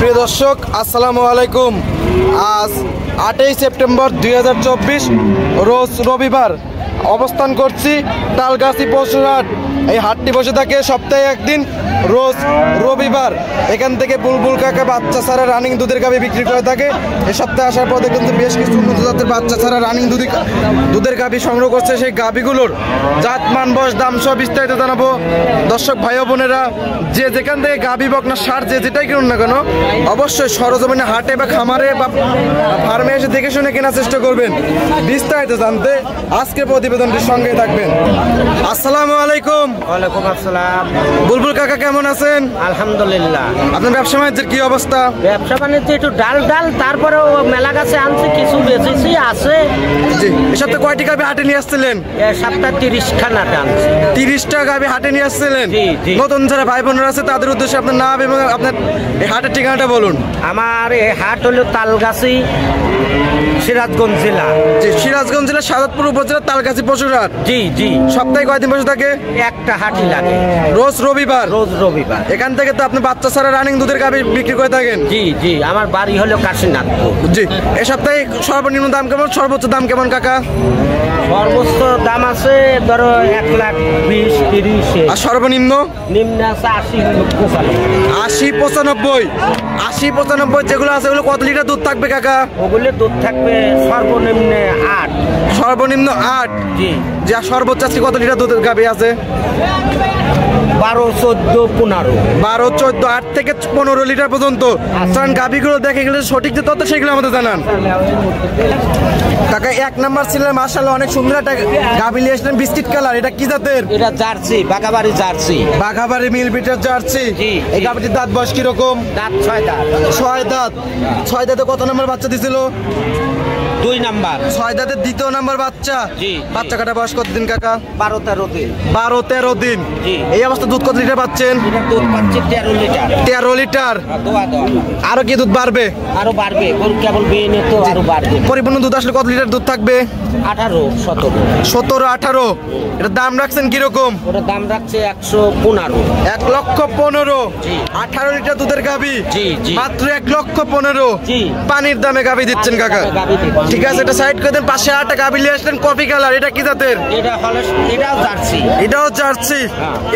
প্রিয় দর্শক আসসালামু আলাইকুম। আজ 8ই সেপ্টেম্বর 2024 রোজ রবিবার অবস্থান করছি তালগাছি পশুর হাট। এই হাটটি বসে থাকে সপ্তাহে একদিন রোজ রবিবার। এখান থেকে বুলবুল কাকা বাচ্চা ছাড়া রানিং দুধের গাভী বিক্রি করে থাকে। এই সপ্তাহে আসার পর দেখবেন বেশ কিছু উন্নত জাতের বাচ্চা ছাড়া রানিং দুধের গাভী সংগ্রহ করছে। সেই গাভীগুলোর জাত মান বয়স দাম সব বিস্তারিত জানাবো। দর্শক ভাই বোনেরা, যে যেখান থেকে গাভী বকনা সার যে যেটাই কিনুন না কেন অবশ্যই সরজমিনে হাটে বা খামারে বা ফার্মে এসে দেখে শুনে কেনার চেষ্টা করবেন। বিস্তারিত জানতে আজকের প্রতিবেদনটির সঙ্গে থাকবেন। আসসালামু আলাইকুম। ওয়ালাইকুম আসসালাম। বুলবুল কাকা কেমন আছেন? আলহামদুলিল্লাহ। আপনার ব্যবসা বাণিজ্যের কি অবস্থা? ব্যবসা বাণিজ্য একটু ডাল তারপরেও মেলা গাছে আনছি, কিছু বেচেছি আছে। জি, এই সপ্তাহে কয়টি গাভী হাটে নিয়ে আসছিলেন? সপ্তাহ 30 খানাতে আনছি। 30টা গাভী হাটে নিয়ে আসছিলেন। নতুন যারা ভাই বোনেরা আছে তাদের উদ্দেশ্যে আপনার নাম এবং আপনার এই হাটের ঠিকানাটা বলুন। আমার এই হাট হলো তালগাছি, সিরাজগঞ্জ জেলা। জি, সিরাজগঞ্জ জেলা সাদতপুর উপজেলা তালগাছি পশুর হাট। জি জি। সপ্তাহে কয়দিন বসে থাকে? একটা হাটই লাগে, রোজ রবিবার। রোজ রবিবার। এখান থেকে তো আপনি বাচ্চা ছাড়া রানিং দুধের গাভী বিক্রি করে থাকেন? জি জি। আমার বাড়ি হলো কাশীনাথপুর। জি, এই সপ্তাহে সর্বনিম্ন দাম কেমন, সর্বোচ্চ দাম কেমন কাকা? সর্বোচ্চ দাম আছে ধরো 1,20,30,000। আর সর্বনিম্ন? নিম্ন আছে 80-95। 80-95 যেগুলো আছে ওগুলো কত লিটার দুধ থাকবে কাকা? ওগুলো দুধ থাকবে সর্বনিম্ন 8। সর্বনিম্ন 8? জি। যা সর্বোচ্চ আজকে কত লিটার দুধের গাভী আছে? 12, 14, 15। 12, 14, 8 থেকে 15 লিটার পর্যন্ত। কারণ গাভীগুলো দেখে গেলে সঠিক যে তথ্য সেগুলো আমাদের জানান। কাকা 1 নাম্বার ছিলেন, মাশাআল্লাহ অনেক সুন্দর একটা গাভী নিয়ে আসলেন, বিস্কিট কালার। এটা কি জাতের? এটা জার্সি, বাঘাবাড়ি জার্সি। বাঘাবাড়ি মিল বিটার জার্সি। এই গাভীটির দাঁত বয়স কিরকম? দাঁত 6 দাঁত। 6 দাঁত। 6 দাঁতে কত নাম্বার বাচ্চা দিছিল? 2 নাম্বার। 6 দাঁতের দ্বিতীয় নাম্বার বাচ্চা। জি। বাচ্চা কাটা বয়স কতদিন কাকা? 12-13 দিন। 12-13 দিন। জি। এই অবস্থা দুধ কত লিটার পাচ্ছেন? এটা দুধ পাচ্ছি 13 লিটার। 13 লিটার। দোয়া দোয়া। আরো কি দুধ বাড়বে? আরো বাড়বে, গরু কেবল বিয়ে নিয়ে তো আরো বাড়বে। পরিপূর্ণ দুধ আসলে কত লিটার দুধ থাকবে? 18-17। 17-18। এটার দাম রাখছেন কিরকম? ওটার দাম রাখছে 115। 1,15,000। জি। 18 লিটার দুধের গাভী। জি জি। মাত্র 1,15,000। জি। পানির দামে গাভী দিচ্ছেন কাকা। ঠিক আছে, এটা সাইড করে দেন। পাশে আরেকটা গাভী নিয়ে আসলেন কফি কালার। এটা কি জাতের? এটা হলো, এটাও জার্সি। এটাও জার্সি।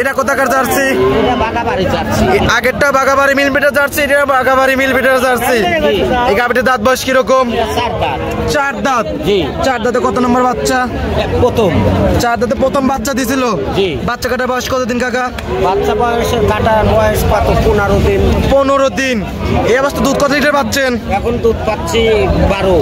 এটা কোথাকার জার্সি? এটা বাঘাবাড়ি জার্সি। আগেরটা বাঘাবাড়ি মিল বিটার জার্সি, এটা বাঘাবাড়ি মিল বিটার জার্সি। এই গাভীটির দাঁত বয়স কিরকম? 4 দাঁত। 4 দাঁত। জি। 4 দাঁতে কত নম্বর বাচ্চা? প্রথম। 4 দাঁতে প্রথম বাচ্চা দিছিল। জি। বাচ্চা কাটার বয়স কতদিন কাকা? বাচ্চা বয়সের কাটার বয়স কত? 15 দিন। 15 দিন। এই অবস্থা দুধ কত লিটার পাচ্ছেন? এখন দুধ পাচ্ছি 12।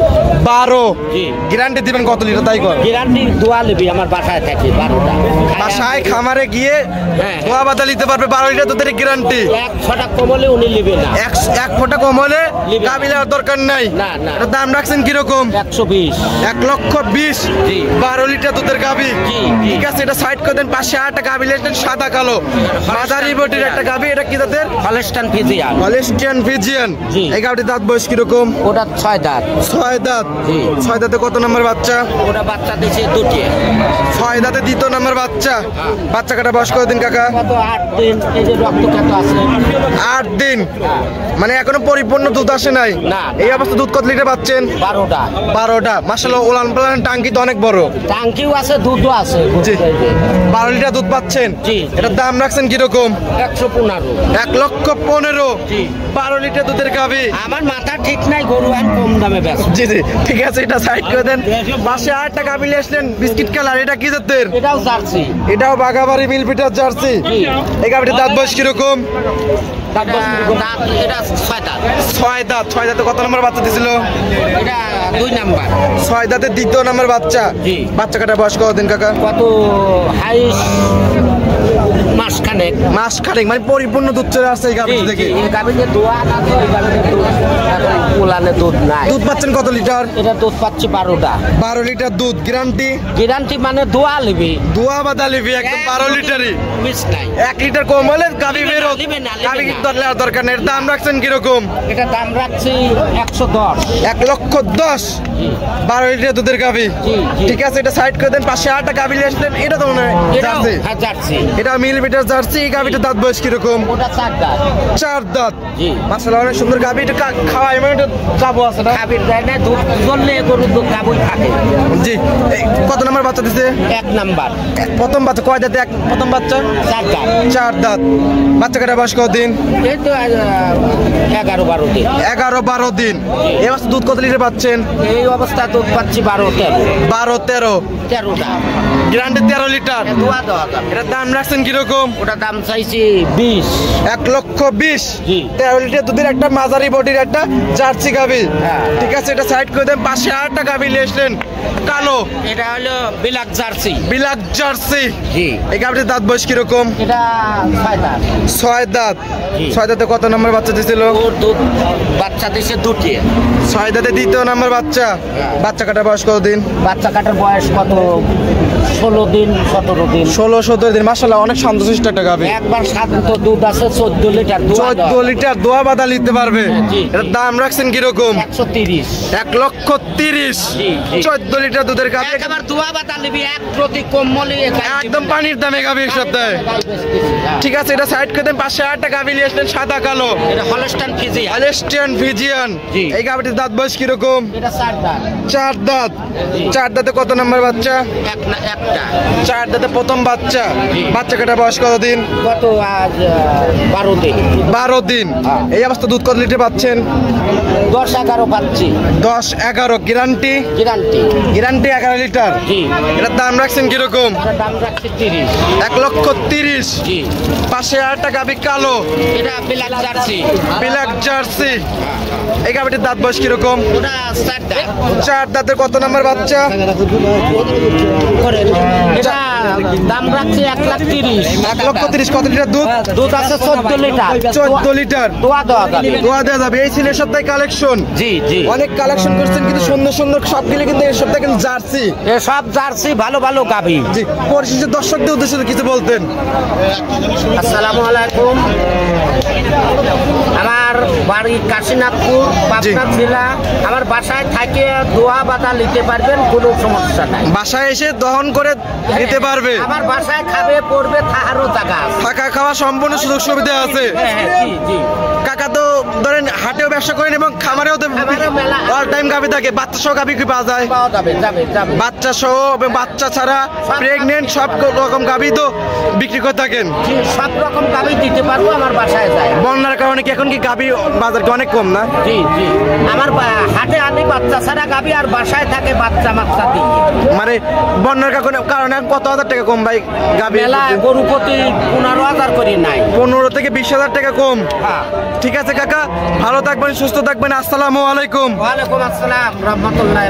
12। জি। গ্যারান্টি দিবেন কত লিটার? তাই কর। গ্যারান্টি দোয়া লিবি, আমার বাসায় থাকে 12টা। বাসায় খামারে গিয়ে হ্যাঁ। ধোয়া বাতা নিতে পারবে। 12 লিটার দুধের গ্যারান্টি। 1 ছটা কমলে উনি লিবে না। 1 ফোঁটা কম হলে লিবে। গাভী নেওয়ার দরকার নাই। না না। এটার দাম রাখছেন কিরকম? 120। 1,20,000। জি। 12 লিটার দুধের গাভী। জি, জি। ঠিক আছে, এটা সাইড করে দেন। পাশে আরেকটা গাভী লেসলেন সাদা কালো মাঝারি বটির একটা গাভী। এটা কি জাতের? Holstein Friesian. Holstein Friesian. জি। এই গাভীটির দাঁত বয়স কিরকম? ওটা 6 দাঁত। 6 দাঁত। জি। 6 দাঁতে কত নম্বর বাচ্চা? ওটা বাচ্চা দিয়েছে 2টি। 6 দাঁতে দ্বিতীয় নম্বর বাচ্চা। বাচ্চা কাটা বয়স কতদিন কাকা? কত? 8 দিন। এই যে রক্ত কত আছে? 8 দিন। মানে এখনো পরিপূর্ণ দুধ আসে নাই। না। এই অবস্থা দুধ কত লিটার পাচ্ছেন? 12টা। 12টা। মাশাআল্লাহ ওলান পালান টাঙ্কি তো অনেক বড়। টাঙ্কিও আছে, দুধও আছে। জি। 12 লিটার দুধ পাচ্ছেন। জি। এটার দাম রাখছেন কিরকম? 115। 1,15,000। জি। 12 লিটার দুধের গাভী। আমার মাথা ঠিক নাই, গরু আর কম দামে বেচে। জি জি, ঠিক আছে, এটা সাইড করে দেন। পাশে আরেকটা গাভী নিয়ে আসলেন বিস্কিট কালার। এটা কি জাতের? এটাও জার্সি। এটাও বাঘাবাড়ি মিল বিটার জার্সি। এই গাভীটির দাঁত বয়স কিরকম? দাঁত এটা 6 দাঁত। 6 দাঁত। 6 দাঁতে কত নম্বর বাচ্চা দিছিল? এটা 2 নাম্বার। 6 দাঁতে দ্বিতীয় নম্বর বাচ্চা। জি। বাচ্চা কাটা বয়স কতদিন কাকা? কত? হাইস মাসখানেক। মাস খানেক। মানে পরিপূর্ণ দুধ চলে আসছে এই গাভী থেকে। এই গাভীতে দোয়া না তো, এই গাভীতে দোয়া। উলানে দুধ নাই। দুধ পাচ্ছেন কত লিটার? এটা দুধ পাচ্ছি 12টা। 12 লিটার দুধ। গ্যারান্টি? গ্যারান্টি মানে দোয়া লিবি, দোয়া বাদা লিবি একদম 12 লিটারই। মিস নাই। 1 লিটার কম হলে গাবি বেরো, লিবে না, গাবি লিবে কিন্তু না। দরকার নেই। দাম রাখছেন কিরকম? এটা দাম রাখছি 110। 1,10,000। জি 12 লিটার দুধের গাবি। জি, জি। ঠিক আছে, এটা সাইড করে দেন। পাশে আরেকটা গাবি নিয়ে আসলেন, এটা তো মনে হয় এটাও জার্সি। হ্যাঁ জার্সি। এটা মিলিমিটার জার্সি। এই গাবিটার দাঁত বয়স কিরকম? ওটা 4 দাঁত। 4 দাঁত। জি। মাশাআল্লাহ অনেক সুন্দর গাবি। এটা খাওয়া এমন একটা গাবো আছে না? খাবির দেয় না, দুধ জ্বললে গরুর দুধ গাবই থাকে। জি। এই কত নম্বর বাচ্চা দিছে? 1 নাম্বার। প্রথম বাচ্চা কয় দাঁতে? প্রথম বাচ্চা 4 দাঁত। 4 দাঁত। বাচ্চা কাটা বয়স কতদিন? এই তো 11-12 দিন। 11-12 দিন। এই বাচ্চা দুধ কত লিটার পাচ্ছেন? এই অবস্থা দুধ পাচ্ছি 12-13। 12-13। 13টা। Guarantee 13 litre. দোয়া দেওয়া যাবে। এটার দাম রাখছেন কিরকম? ওটা দাম চাইছি 20। 1,20,000। জি। 13 লিটার দুধের একটা মাঝারি বডির একটা জার্সি গাবি। হ্যাঁ। ঠিক আছে, এটা সাইড করে দেন। পাশে আরেকটা গাবি নিয়ে আসলেন, কালো এটা হলো বিলাক জার্সি। বিলাক জার্সি। জি। এই গাবিটার দাঁত বয়স কিরকম? এটা 6 দাঁত। 6 দাঁত। জি। 6 দাঁতে কত নম্বর বাচ্চা দিছিল? ওর দুধ বাচ্চা দিছে 2টি। 6 দাঁতে 2য় নম্বর বাচ্চা। বাচ্চা কাটা বয়স কতদিন? বাচ্চা কাটার বয়স কত? 16 দিন 17 দিন। 16-17 দিন। মাশাআল্লাহ অনেক শান্তশিষ্ট একটা গাবি। একবার সাধারণত দুধ আছে 14 লিটার। 14 লিটার দোয়া বাদা নিতে পারবে। জি। এটার দাম রাখছেন কিরকম? 130। 1,30,000। জি, জি। 14 লিটার দুধের গাবি। একবার দোয়া বাতা নিবি এক প্রতি কম্বলি একদম পানির দামে গাবি এক সপ্তাহে। ঠিক আছে, এটা সাইড করে দেন। পাশে আরেকটা গাবি নিয়ে আসলেন, সাদা কালো এটা হলস্টাইন ফ্রিজিয়ান। আলেস্টিয়ান ফিজিয়ান। জি। এই গাবিটির দাঁত বয়স কিরকম? এটা 4 দাঁত। 4 দাঁত। জি। 4 দাঁতে কত নম্বর বাচ্চা? একটা। 4 দাঁতে প্রথম বাচ্চা। জি। বাচ্চা কাটা বয়স কতদিন? কত আজ 12 দিন। 12 দিন। হ্যাঁ। এই অবস্থা দুধ কত লিটার পাচ্ছেন? 10-11 পাচ্ছি। 10-11। গ্যারান্টি? গ্যারান্টি। Guarantee 11 litre. জি। এটার দাম রাখছেন কিরকম? এটার দাম রাখছি 30। 1,30,000। জি। পাশে আরেকটা গাবি কালো এটা বিলাক জার্সি। Black jersey. এই গাবিটির দাঁত বয়স কিরকম? ওটা 4 দাঁত। 4 দাঁতের কত নম্বর বাচ্চা? এটা দাম রাখছি 1,30,000। 1,30,000। কত লিটার দুধ? দুধ আছে 14 লিটার। 14 লিটার। দোয়া দেওয়া যাবে। দোয়া দেওয়া যাবে। এই ছিল সপ্তাহে কালেকশন। জি জি। অনেক কালেকশন করছেন, কিন্তু সুন্দর সুন্দর সবগুলি কিন্তু এই সপ্তাহে কিন্তু জার্সি। এসব জার্সি ভালো ভালো গাভী। জি। পরিশেষে দর্শকদের উদ্দেশ্যে কিছু বলতেন? আসসালামু আলাইকুম। আমার বাড়ি কাশীনাথপুর, পাবনা জেলা। আমার বাসায় থাকে দোয়া বাতা নিতে পারবেন, কোনো সমস্যা নাই। বাসায় এসে দহন করে নিতে পারবে। আমার বাসায় খাবে পড়বে, থাকারও জায়গা আছে। থাকা খাওয়া সম্পূর্ণ সুযোগ সুবিধা আছে। হ্যাঁ হ্যাঁ, জি জি। কাকা তো ধরেন হাটেও ব্যবসা করেন এবং খামারেও তো খামারেও মেলা। অল টাইম গাভী থাকে। বাচ্চা সহ গাভী কি পাওয়া যায়? পাওয়া যাবে যাবে যাবে। বাচ্চা সহ এবং বাচ্চা ছাড়া প্রেগনেন্ট সব রকম গাভী তো বিক্রি করে থাকেন। জি, সব রকম গাভী দিতে পারবো আমার বাসায় যায়। বন্যার কারণে কি এখন কি গাভী বাজার কি অনেক কম না? জি জি। আমার হাটে আনি বাচ্চা ছাড়া গাভী, আর বাসায় থাকে বাচ্চা মাচ্চা দিয়ে। মানে বন্যার কারণে কত হাজার টাকা কম ভাই গাভী? মেলা গরু প্রতি 15,000 করে নাই। 15 থেকে 20,000 টাকা কম। হ্যাঁ। ঠিক আছে কাকা, ভালো থাকবেন, সুস্থ থাকবেন। আসসালামু আলাইকুম। ওয়ালাইকুম আসসালাম রহমতুল্লাহ।